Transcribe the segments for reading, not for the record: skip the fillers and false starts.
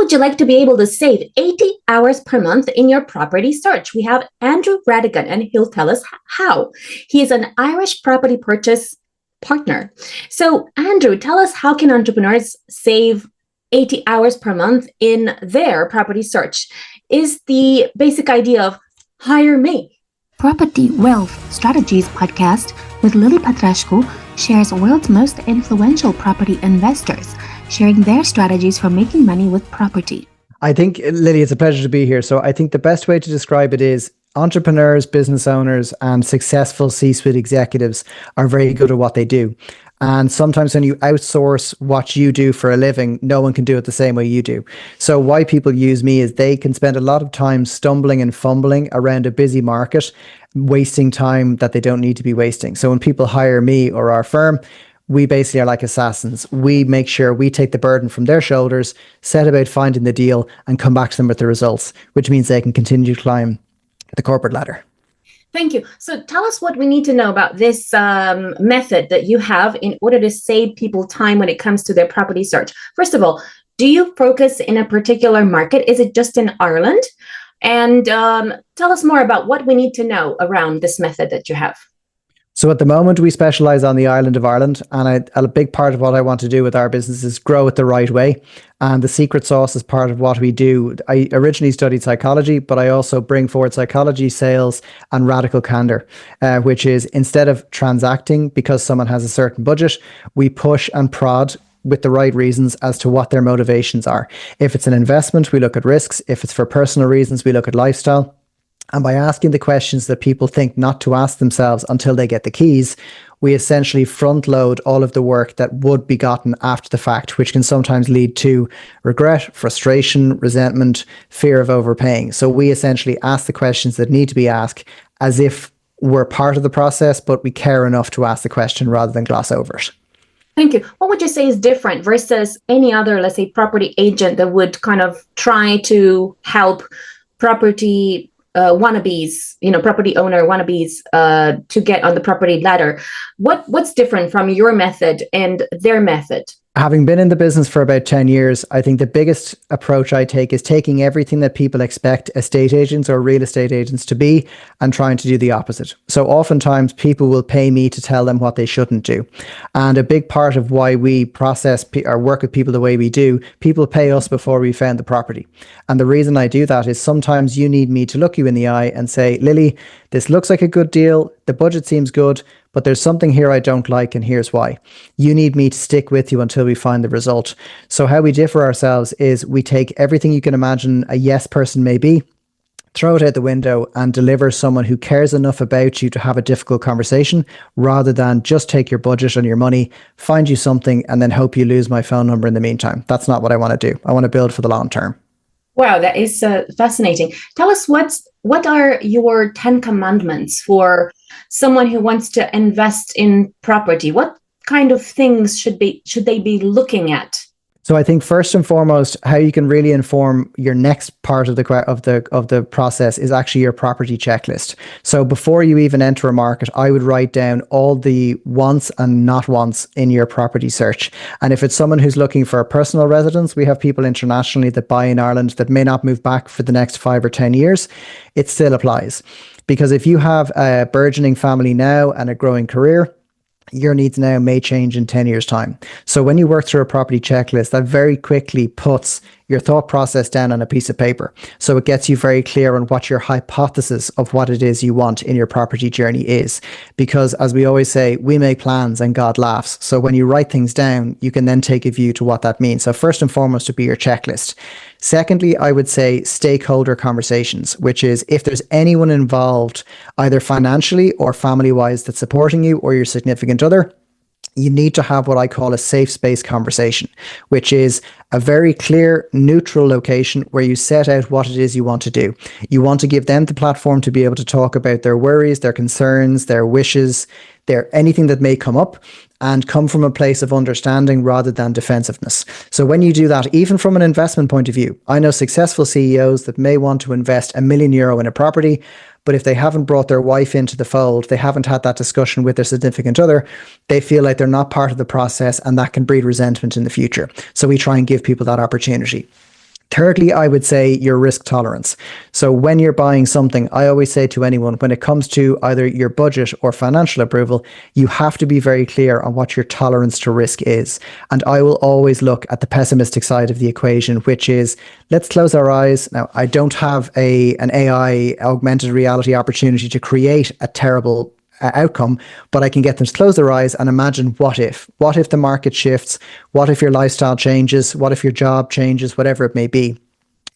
would you like to be able to save 80 hours per month in your property search? We have Andrew Rhatigan, and he'll tell us how. He is an Irish property purchase partner. So, Andrew, tell us, how can entrepreneurs save 80 hours per month in their property search? Is the basic idea of hire me. Property Wealth Strategies podcast with Lily Patrascu shares world's most influential property investors, sharing their strategies for making money with property. I think, Lily, it's a pleasure to be here. So I think the best way to describe it is entrepreneurs, business owners, and successful C-suite executives are very good at what they do. And sometimes when you outsource what you do for a living, no one can do it the same way you do. So why people use me is they can spend a lot of time stumbling and fumbling around a busy market, wasting time that they don't need to be wasting. So when people hire me or our firm, we basically are like assassins. We make sure we take the burden from their shoulders, set about finding the deal, and come back to them with the results, which means they can continue to climb the corporate ladder. Thank you. So tell us what we need to know about this method that you have in order to save people time when it comes to their property search. First of all, do you focus in a particular market? Is it just in Ireland? And tell us more about what we need to know around this method that you have. So at the moment, we specialize on the island of Ireland, and a big part of what I want to do with our business is grow it the right way. And the secret sauce is part of what we do. I originally studied psychology, but I also bring forward psychology, sales, and radical candor, which is instead of transacting because someone has a certain budget, we push and prod with the right reasons as to what their motivations are. If it's an investment, we look at risks. If it's for personal reasons, we look at lifestyle. And by asking the questions that people think not to ask themselves until they get the keys, we essentially front load all of the work that would be gotten after the fact, which can sometimes lead to regret, frustration, resentment, fear of overpaying. So we essentially ask the questions that need to be asked as if we're part of the process, but we care enough to ask the question rather than gloss over it. Thank you. What would you say is different versus any other, let's say, property agent that would kind of try to help property wannabes, property owner wannabes to get on the property ladder? What's different from your method and their method? Having been in the business for about 10 years, I think the biggest approach I take is taking everything that people expect estate agents or real estate agents to be and trying to do the opposite. So oftentimes people will pay me to tell them what they shouldn't do. And a big part of why we process or work with people the way we do, people pay us before we found the property. And the reason I do that is sometimes you need me to look you in the eye and say, Lily, this looks like a good deal. The budget seems good, but there's something here I don't like, and here's why. You need me to stick with you until we find the result. So how we differ ourselves is we take everything you can imagine a yes person may be, throw it out the window, and deliver someone who cares enough about you to have a difficult conversation, rather than just take your budget and your money, find you something, and then hope you lose my phone number in the meantime. That's not what I want to do. I want to build for the long term. Wow, that is fascinating. Tell us what are your 10 commandments for someone who wants to invest in property? What kind of things should they be looking at? So I think first and foremost, how you can really inform your next part of the process is actually your property checklist. So before you even enter a market, I would write down all the wants and not wants in your property search. And if it's someone who's looking for a personal residence, we have people internationally that buy in Ireland that may not move back for the next 5 or 10 years. It still applies. Because if you have a burgeoning family now and a growing career, your needs now may change in 10 years' time. So when you work through a property checklist, that very quickly puts your thought process down on a piece of paper. So it gets you very clear on what your hypothesis of what it is you want in your property journey is. Because as we always say, we make plans and God laughs. So when you write things down, you can then take a view to what that means. So first and foremost would be your checklist. Secondly, I would say stakeholder conversations, which is if there's anyone involved, either financially or family-wise, that's supporting you or your significant other, you need to have what I call a safe space conversation, which is a very clear, neutral location where you set out what it is you want to do. You want to give them the platform to be able to talk about their worries, their concerns, their wishes, anything that may come up, and come from a place of understanding rather than defensiveness. So when you do that, even from an investment point of view, I know successful CEOs that may want to invest €1 million in a property, but if they haven't brought their wife into the fold, they haven't had that discussion with their significant other, they feel like they're not part of the process, and that can breed resentment in the future. So we try and give people that opportunity. Thirdly, I would say your risk tolerance. So when you're buying something, I always say to anyone, when it comes to either your budget or financial approval, you have to be very clear on what your tolerance to risk is. And I will always look at the pessimistic side of the equation, which is, let's close our eyes. Now, I don't have an AI augmented reality opportunity to create a terrible outcome, but I can get them to close their eyes and imagine what if the market shifts, what if your lifestyle changes, what if your job changes, whatever it may be.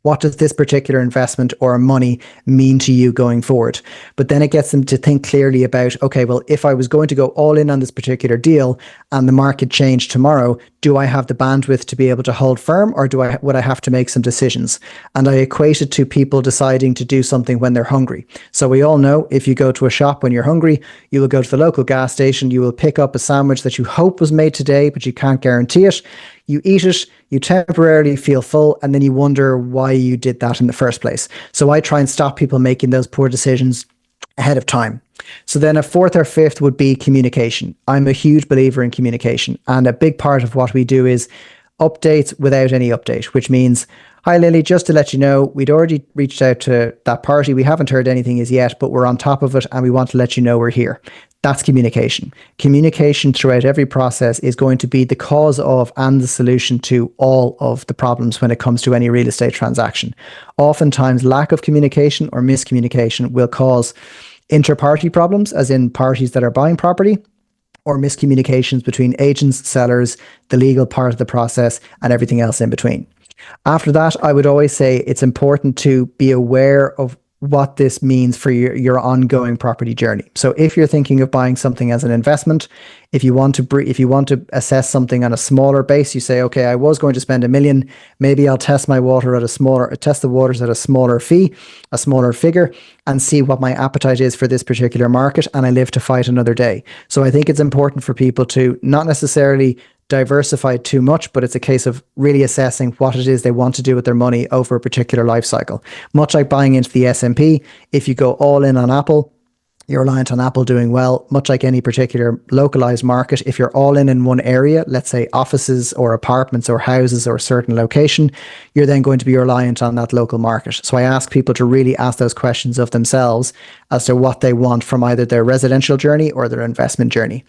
What does this particular investment or money mean to you going forward? But then it gets them to think clearly about, okay, well, if I was going to go all in on this particular deal and the market changed tomorrow, do I have the bandwidth to be able to hold firm, or would I have to make some decisions? And I equate it to people deciding to do something when they're hungry. So we all know, if you go to a shop when you're hungry, you will go to the local gas station, you will pick up a sandwich that you hope was made today, but you can't guarantee it. You eat it, you temporarily feel full, and then you wonder why you did that in the first place. So I try and stop people making those poor decisions ahead of time. So then a fourth or fifth would be communication. I'm a huge believer in communication. And a big part of what we do is updates without any update, which means, hi, Lily, just to let you know, we'd already reached out to that party. We haven't heard anything as yet, but we're on top of it and we want to let you know we're here. That's communication. Communication throughout every process is going to be the cause of and the solution to all of the problems when it comes to any real estate transaction. Oftentimes, lack of communication or miscommunication will cause inter-party problems, as in parties that are buying property, or miscommunications between agents, sellers, the legal part of the process, and everything else in between. After that, I would always say it's important to be aware of what this means for your ongoing property journey. So if you're thinking of buying something as an investment, if you want to assess something on a smaller base, you say, okay, I was going to spend $1 million. Maybe I'll test the waters at a smaller fee, a smaller figure, and see what my appetite is for this particular market, and I live to fight another day. So I think it's important for people to not necessarily diversify too much, but it's a case of really assessing what it is they want to do with their money over a particular life cycle. Much like buying into the S&P, if you go all in on Apple, you're reliant on Apple doing well. Much like any particular localized market, if you're all in one area, let's say offices or apartments or houses or a certain location, you're then going to be reliant on that local market. So I ask people to really ask those questions of themselves as to what they want from either their residential journey or their investment journey.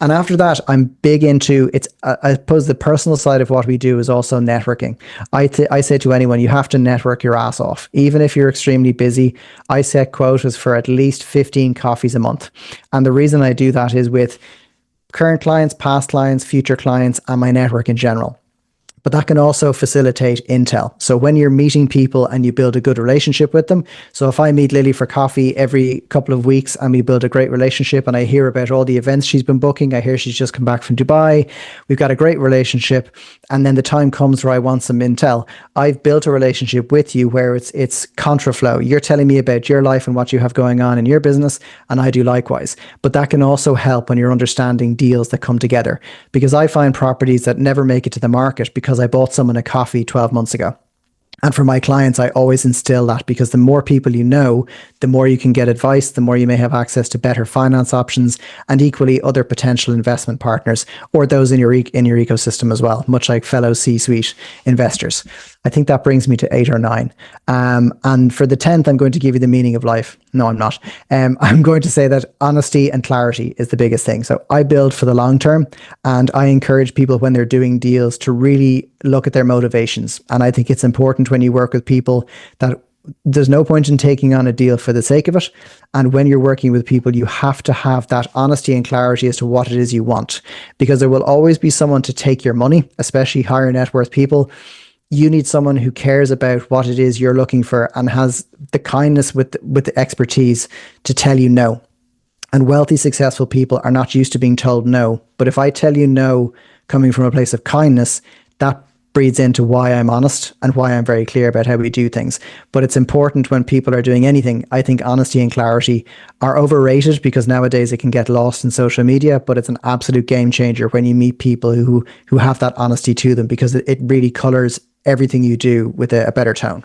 And after that, I'm big into I suppose the personal side of what we do is also networking. I say to anyone, you have to network your ass off. Even if you're extremely busy, I set quotas for at least 15 coffees a month. And the reason I do that is with current clients, past clients, future clients, and my network in general. But that can also facilitate intel. So when you're meeting people and you build a good relationship with them, so if I meet Lily for coffee every couple of weeks and we build a great relationship and I hear about all the events she's been booking, I hear she's just come back from Dubai, we've got a great relationship, and then the time comes where I want some intel. I've built a relationship with you where it's contraflow. You're telling me about your life and what you have going on in your business, and I do likewise. But that can also help when you're understanding deals that come together, because I find properties that never make it to the market because I bought someone a coffee 12 months ago. And for my clients, I always instill that, because the more people you know, the more you can get advice, the more you may have access to better finance options, and equally other potential investment partners or those in your ecosystem as well, much like fellow C-suite investors. I think that brings me to 8 or 9. And for the 10th, I'm going to give you the meaning of life. No, I'm not. I'm going to say that honesty and clarity is the biggest thing. So I build for the long term, and I encourage people when they're doing deals to really look at their motivations. And I think it's important when you work with people that there's no point in taking on a deal for the sake of it. And when you're working with people, you have to have that honesty and clarity as to what it is you want, because there will always be someone to take your money, especially higher net worth people. You need someone who cares about what it is you're looking for and has the kindness with the expertise to tell you no. And wealthy, successful people are not used to being told no. But if I tell you no coming from a place of kindness, that breeds into why I'm honest and why I'm very clear about how we do things. But it's important when people are doing anything. I think honesty and clarity are overrated because nowadays it can get lost in social media, but it's an absolute game changer when you meet people who have that honesty to them, because it really colors everything you do with a better tone.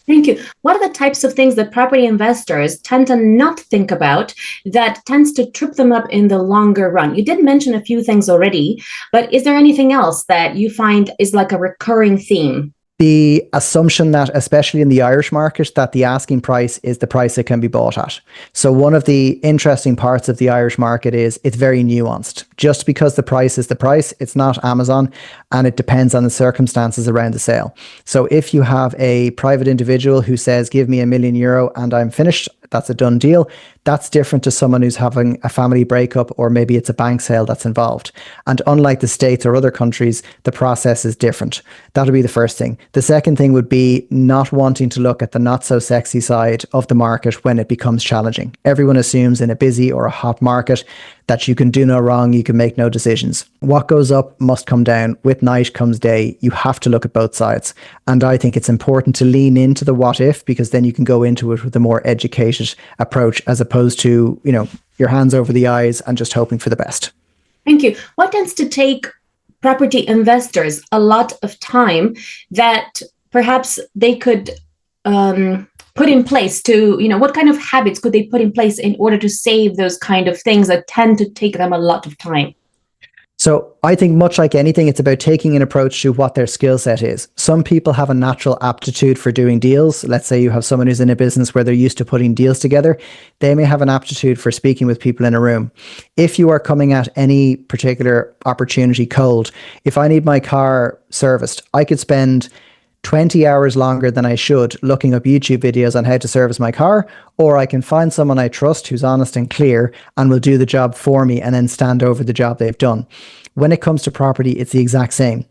Thank you. What are the types of things that property investors tend to not think about that tends to trip them up in the longer run? You did mention a few things already, but is there anything else that you find is like a recurring theme? the assumption that, especially in the Irish market, that the asking price is the price it can be bought at. So one of the interesting parts of the Irish market is it's very nuanced. Just because the price is the price, it's not Amazon, and it depends on the circumstances around the sale. So if you have a private individual who says, give me €1,000,000 and I'm finished, that's a done deal. That's different to someone who's having a family breakup, or maybe it's a bank sale that's involved. And unlike the States or other countries, the process is different. That'll be the first thing. The second thing would be not wanting to look at the not so sexy side of the market when it becomes challenging. Everyone assumes in a busy or a hot market that you can do no wrong, you can make no decisions. What goes up must come down. With night comes day. You have to look at both sides. And I think it's important to lean into the what if, because then you can go into it with a more educated approach, as opposed to, your hands over the eyes and just hoping for the best. Thank you. What tends to take property investors a lot of time that perhaps they could put in place to, what kind of habits could they put in place in order to save those kind of things that tend to take them a lot of time? So I think much like anything, it's about taking an approach to what their skill set is. Some people have a natural aptitude for doing deals. Let's say you have someone who's in a business where they're used to putting deals together. They may have an aptitude for speaking with people in a room. If you are coming at any particular opportunity cold, if I need my car serviced, I could spend 20 hours longer than I should looking up YouTube videos on how to service my car, or I can find someone I trust who's honest and clear and will do the job for me and then stand over the job they've done. When it comes to property, it's the exact same.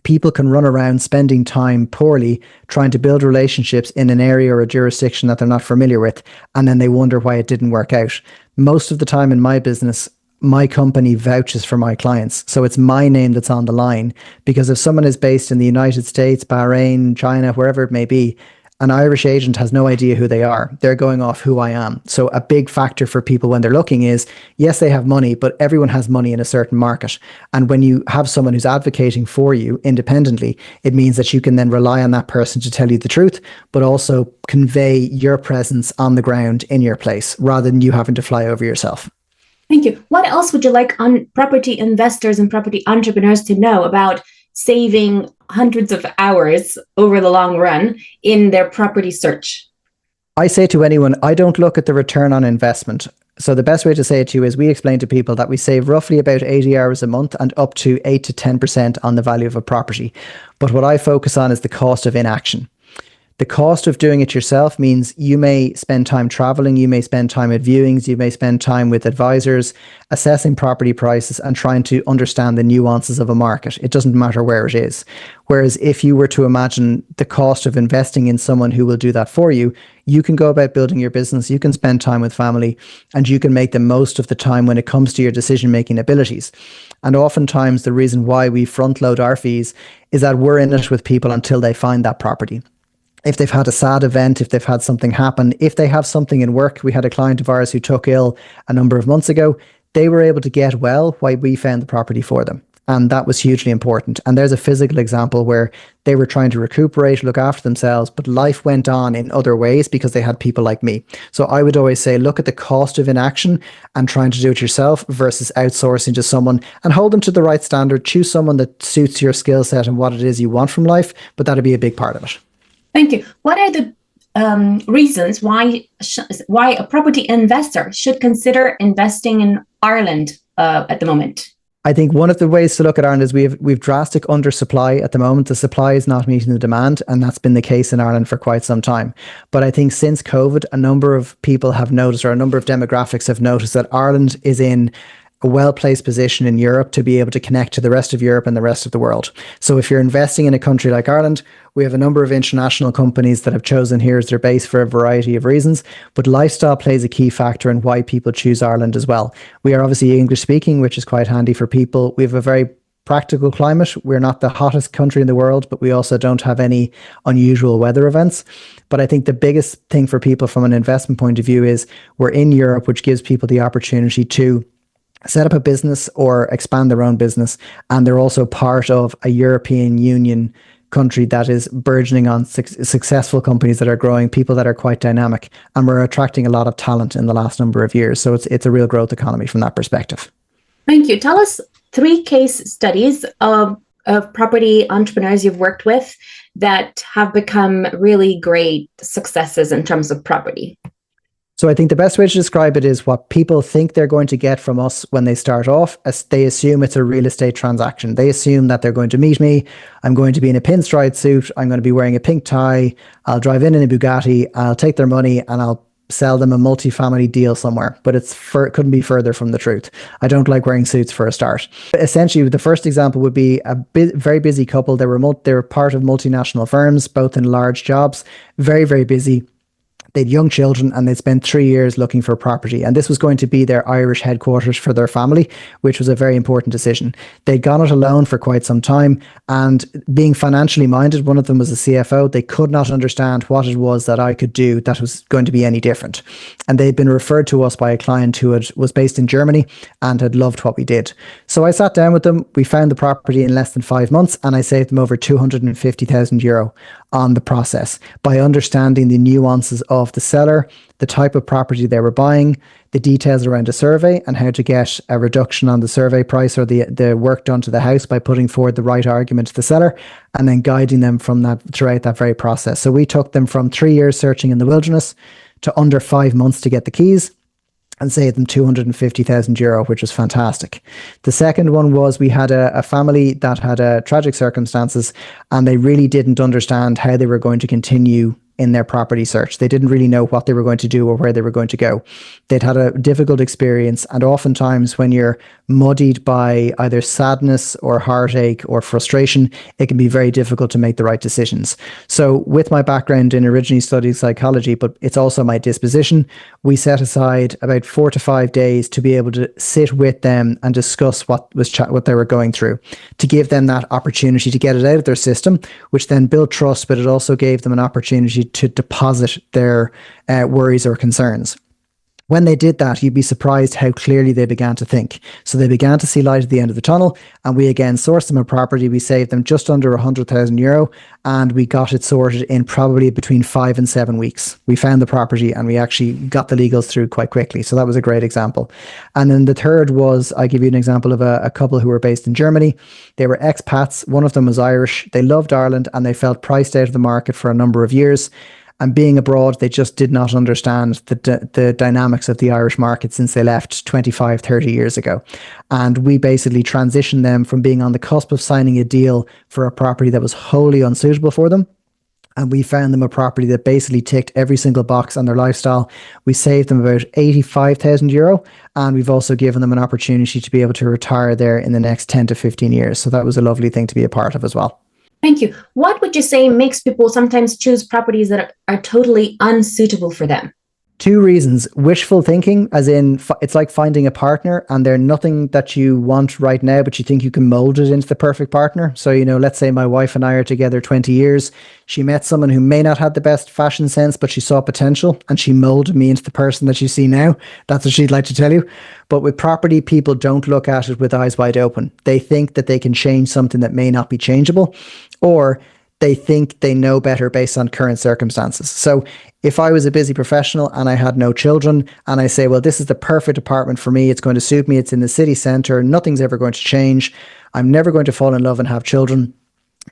People can run around spending time poorly trying to build relationships in an area or a jurisdiction that they're not familiar with, and then they wonder why it didn't work out. Most of the time in my business, my company vouches for my clients. So it's my name that's on the line, because if someone is based in the United States, Bahrain, China, wherever it may be, an Irish agent has no idea who they are. They're going off who I am. So a big factor for people when they're looking is, yes, they have money, but everyone has money in a certain market. And when you have someone who's advocating for you independently, it means that you can then rely on that person to tell you the truth, but also convey your presence on the ground in your place, rather than you having to fly over yourself. Thank you. What else would you like on property investors and property entrepreneurs to know about saving hundreds of hours over the long run in their property search? I say to anyone, I don't look at the return on investment. So the best way to say it to you is, we explain to people that we save roughly about 80 hours a month and up to 8 to 10% on the value of a property. But what I focus on is the cost of inaction. The cost of doing it yourself means you may spend time traveling, you may spend time at viewings, you may spend time with advisors, assessing property prices and trying to understand the nuances of a market. It doesn't matter where it is. Whereas if you were to imagine the cost of investing in someone who will do that for you, you can go about building your business, you can spend time with family, and you can make the most of the time when it comes to your decision-making abilities. And oftentimes the reason why we front load our fees is that we're in it with people until they find that property. If they've had a sad event, if they've had something happen, if they have something in work. We had a client of ours who took ill a number of months ago. They were able to get well while we found the property for them. And that was hugely important. And there's a physical example where they were trying to recuperate, look after themselves, but life went on in other ways because they had people like me. So I would always say, look at the cost of inaction and trying to do it yourself versus outsourcing to someone, and hold them to the right standard. Choose someone that suits your skill set and what it is you want from life, but that'd be a big part of it. Thank you. What are the reasons why a property investor should consider investing in Ireland at the moment? I think one of the ways to look at Ireland is we've drastic undersupply at the moment. The supply is not meeting the demand, and that's been the case in Ireland for quite some time. But I think since COVID, a number of people have noticed, or a number of demographics have noticed, that Ireland is in a well-placed position in Europe to be able to connect to the rest of Europe and the rest of the world. So if you're investing in a country like Ireland, we have a number of international companies that have chosen here as their base for a variety of reasons, but lifestyle plays a key factor in why people choose Ireland as well. We are obviously English speaking, which is quite handy for people. We have a very practical climate. We're not the hottest country in the world, but we also don't have any unusual weather events. But I think the biggest thing for people from an investment point of view is we're in Europe, which gives people the opportunity to set up a business or expand their own business. And they're also part of a European Union country that is burgeoning on successful companies that are growing, people that are quite dynamic. And we're attracting a lot of talent in the last number of years. So it's a real growth economy from that perspective. Thank you. Tell us 3 case studies of property entrepreneurs you've worked with that have become really great successes in terms of property? So I think the best way to describe it is what people think they're going to get from us when they start off, as they assume it's a real estate transaction. They assume that they're going to meet me, I'm going to be in a pinstripe suit, I'm going to be wearing a pink tie, I'll drive in a Bugatti, I'll take their money and I'll sell them a multifamily deal somewhere. But it couldn't be further from the truth. I don't like wearing suits for a start. Essentially, the first example would be a very busy couple. They were part of multinational firms, both in large jobs, very, very busy. They'd young children and they'd spent 3 years looking for property. And this was going to be their Irish headquarters for their family, which was a very important decision. They'd gone it alone for quite some time. And being financially minded, one of them was a CFO. They could not understand what it was that I could do that was going to be any different. And they'd been referred to us by a client who was based in Germany and had loved what we did. So I sat down with them. We found the property in less than 5 months and I saved them over €250,000 on the process by understanding the nuances of the seller, the type of property they were buying, the details around a survey and how to get a reduction on the survey price or the work done to the house by putting forward the right argument to the seller and then guiding them from that throughout that very process. So we took them from 3 years searching in the wilderness to under 5 months to get the keys and saved them €250,000, which was fantastic. The second one was we had a family that had tragic circumstances and they really didn't understand how they were going to continue in their property search. They didn't really know what they were going to do or where they were going to go. They'd had a difficult experience, and oftentimes when you're muddied by either sadness or heartache or frustration, it can be very difficult to make the right decisions. So with my background in originally studying psychology, but it's also my disposition, we set aside about 4 to 5 days to be able to sit with them and discuss what they were going through, to give them that opportunity to get it out of their system, which then built trust, but it also gave them an opportunity to deposit their worries or concerns. When they did that, you'd be surprised how clearly they began to think. So they began to see light at the end of the tunnel, and we again sourced them a property. We saved them just under €100,000, and we got it sorted in probably between 5 and 7 weeks. We found the property and we actually got the legals through quite quickly. So that was a great example. And then the third was, I give you an example of a couple who were based in Germany. They were expats. One of them was Irish. They loved Ireland and they felt priced out of the market for a number of years. And being abroad, they just did not understand the dynamics of the Irish market since they left 25, 30 years ago. And we basically transitioned them from being on the cusp of signing a deal for a property that was wholly unsuitable for them. And we found them a property that basically ticked every single box on their lifestyle. We saved them about €85,000. And we've also given them an opportunity to be able to retire there in the next 10 to 15 years. So that was a lovely thing to be a part of as well. Thank you. What would you say makes people sometimes choose properties that are totally unsuitable for them? 2 reasons. Wishful thinking, as in it's like finding a partner and they're nothing that you want right now, but you think you can mold it into the perfect partner. So, let's say my wife and I are together 20 years. She met someone who may not have the best fashion sense, but she saw potential and she molded me into the person that you see now. That's what she'd like to tell you. But with property, people don't look at it with eyes wide open. They think that they can change something that may not be changeable, or they think they know better based on current circumstances. So if I was a busy professional and I had no children and I say, well, this is the perfect apartment for me, it's going to suit me, it's in the city centre, nothing's ever going to change, I'm never going to fall in love and have children.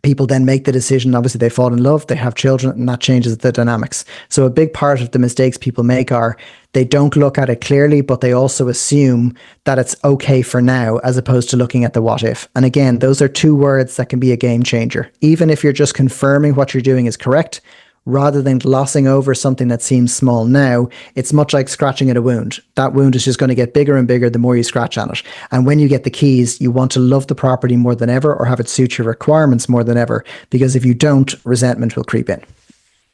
People then make the decision, obviously they fall in love, they have children, and that changes the dynamics. So a big part of the mistakes people make are they don't look at it clearly, but they also assume that it's okay for now, as opposed to looking at the what if. And again, those are 2 words that can be a game changer. Even if you're just confirming what you're doing is correct, rather than glossing over something that seems small now, it's much like scratching at a wound. That wound is just going to get bigger and bigger the more you scratch on it. And when you get the keys, you want to love the property more than ever or have it suit your requirements more than ever, because if you don't, resentment will creep in.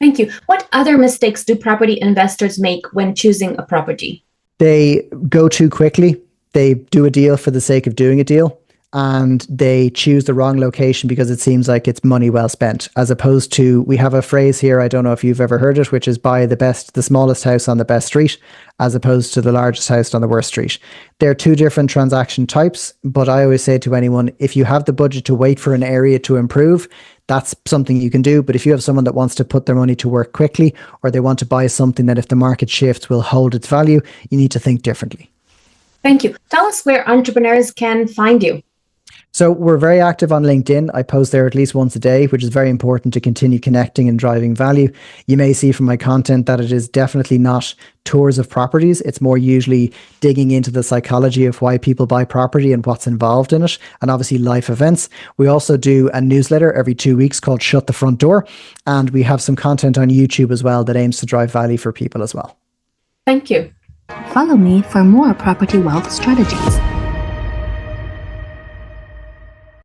Thank you. What other mistakes do property investors make when choosing a property? They go too quickly. They do a deal for the sake of doing a deal. And they choose the wrong location because it seems like it's money well spent, as opposed to, we have a phrase here, I don't know if you've ever heard it, which is buy the smallest house on the best street, as opposed to the largest house on the worst street. They're 2 different transaction types, but I always say to anyone, if you have the budget to wait for an area to improve, that's something you can do. But if you have someone that wants to put their money to work quickly, or they want to buy something that if the market shifts will hold its value, you need to think differently. Thank you. Tell us where entrepreneurs can find you. So we're very active on LinkedIn. I post there at least once a day, which is very important to continue connecting and driving value. You may see from my content that it is definitely not tours of properties. It's more usually digging into the psychology of why people buy property and what's involved in it, and obviously life events. We also do a newsletter every 2 weeks called Shut the Front Door. And we have some content on YouTube as well that aims to drive value for people as well. Thank you. Follow me for more property wealth strategies.